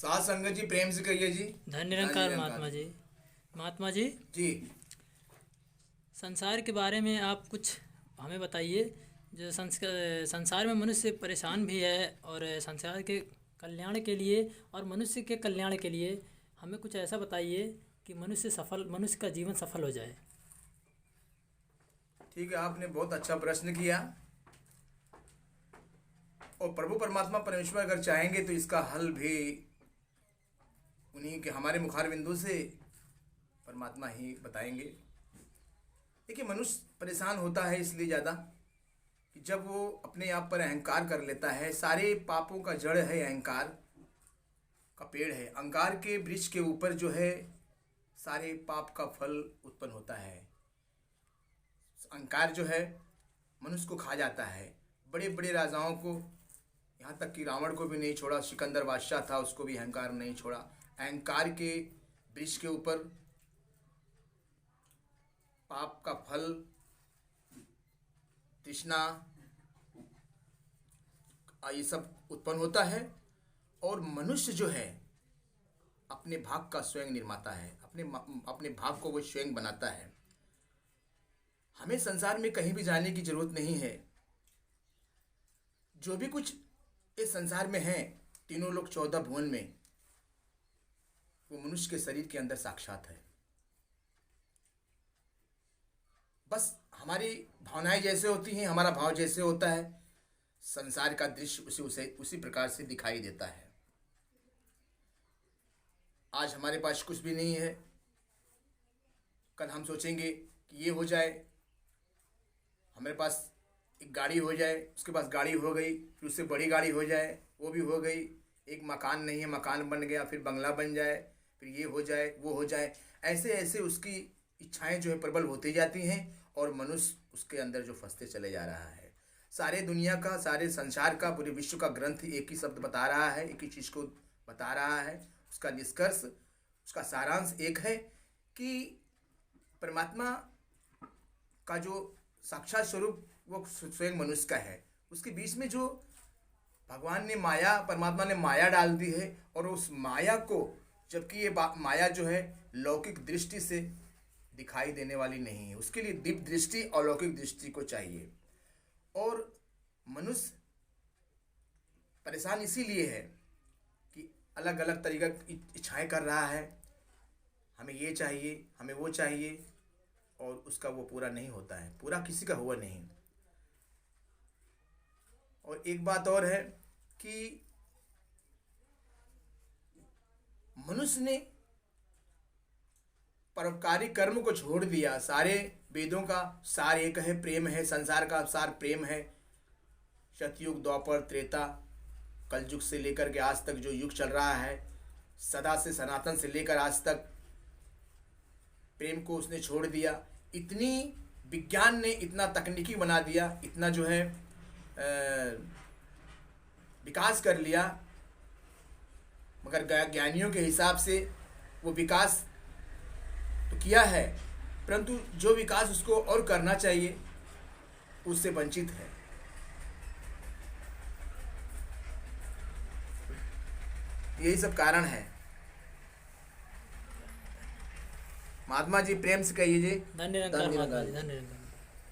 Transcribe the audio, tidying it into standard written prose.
साथ संगत जी प्रेम से कहिए जी। धन निरंकार महात्मा जी। महात्मा जी, जी संसार के बारे में आप कुछ हमें बताइए। जो संसार में मनुष्य परेशान भी है, और संसार के कल्याण के लिए और मनुष्य के कल्याण के लिए हमें कुछ ऐसा बताइए कि मनुष्य का जीवन सफल हो जाए। ठीक है, आपने बहुत अच्छा प्रश्न किया। और प्रभु परमात्मा परमेश्वर अगर चाहेंगे तो इसका हल भी उन्हीं के हमारे मुखार बिंदु से परमात्मा ही बताएंगे। देखिए, मनुष्य परेशान होता है इसलिए ज़्यादा कि जब वो अपने आप पर अहंकार कर लेता है। सारे पापों का जड़ है अहंकार का पेड़ है। अहंकार के वृक्ष के ऊपर जो है सारे पाप का फल उत्पन्न होता है। अहंकार जो है मनुष्य को खा जाता है। बड़े बड़े राजाओं को, यहाँ तक कि रावण को भी नहीं छोड़ा। सिकंदर बादशाह था, उसको भी अहंकार नहीं छोड़ा। अहंकार के वृक्ष के ऊपर पाप का फल, तृष्णा, ये सब उत्पन्न होता है। और मनुष्य जो है अपने भाग का स्वयं निर्माता है। अपने भाग को वो स्वयं बनाता है। हमें संसार में कहीं भी जाने की जरूरत नहीं है। जो भी कुछ इस संसार में है, तीनों लोक 14 भुवन में, वो मनुष्य के शरीर के अंदर साक्षात है। बस हमारी भावनाएं जैसे होती हैं, हमारा भाव जैसे होता है, संसार का दृश्य उसी प्रकार से दिखाई देता है। आज हमारे पास कुछ भी नहीं है, कल हम सोचेंगे कि ये हो जाए। हमारे पास एक गाड़ी हो जाए, उसके पास गाड़ी हो गई, फिर उससे बड़ी गाड़ी हो जाए, वो भी हो गई। एक मकान नहीं है, मकान बन गया, फिर बंगला बन जाए, फिर ये हो जाए, वो हो जाए। ऐसे ऐसे उसकी इच्छाएं जो है प्रबल होती जाती हैं, और मनुष्य उसके अंदर जो फंसते चले जा रहा है। सारे दुनिया का, सारे संसार का, पूरे विश्व का ग्रंथ एक ही शब्द बता रहा है, एक ही चीज़ को बता रहा है। उसका निष्कर्ष, उसका सारांश एक है कि परमात्मा का जो साक्षात स्वरूप वो स्वयं मनुष्य का है। उसके बीच में जो भगवान ने माया, परमात्मा ने माया डाल दी है, और उस माया को, जबकि ये माया जो है लौकिक दृष्टि से दिखाई देने वाली नहीं है, उसके लिए दिव्य दृष्टि, अलौकिक दृष्टि को चाहिए। और मनुष्य परेशान इसीलिए है कि अलग अलग तरीका की इच्छाएं कर रहा है। हमें ये चाहिए, हमें वो चाहिए, और उसका वो पूरा नहीं होता है। पूरा किसी का हुआ नहीं। और एक बात और है कि मनुष्य ने परोपकारी कर्म को छोड़ दिया। सारे वेदों का सार एक है, प्रेम है। संसार का सार प्रेम है। सतयुग, द्वापर, त्रेता, कलयुग से लेकर के आज तक जो युग चल रहा है, सदा से सनातन से लेकर आज तक प्रेम को उसने छोड़ दिया। इतनी विज्ञान ने इतना तकनीकी बना दिया, इतना जो है विकास कर लिया, मगर ज्ञानियों के हिसाब से वो विकास तो किया है, परंतु जो विकास उसको और करना चाहिए उससे वंचित है। यही सब कारण है। महात्मा जी प्रेम से कहिए जी। धन निरंकार महात्मा जी, धन निरंकार।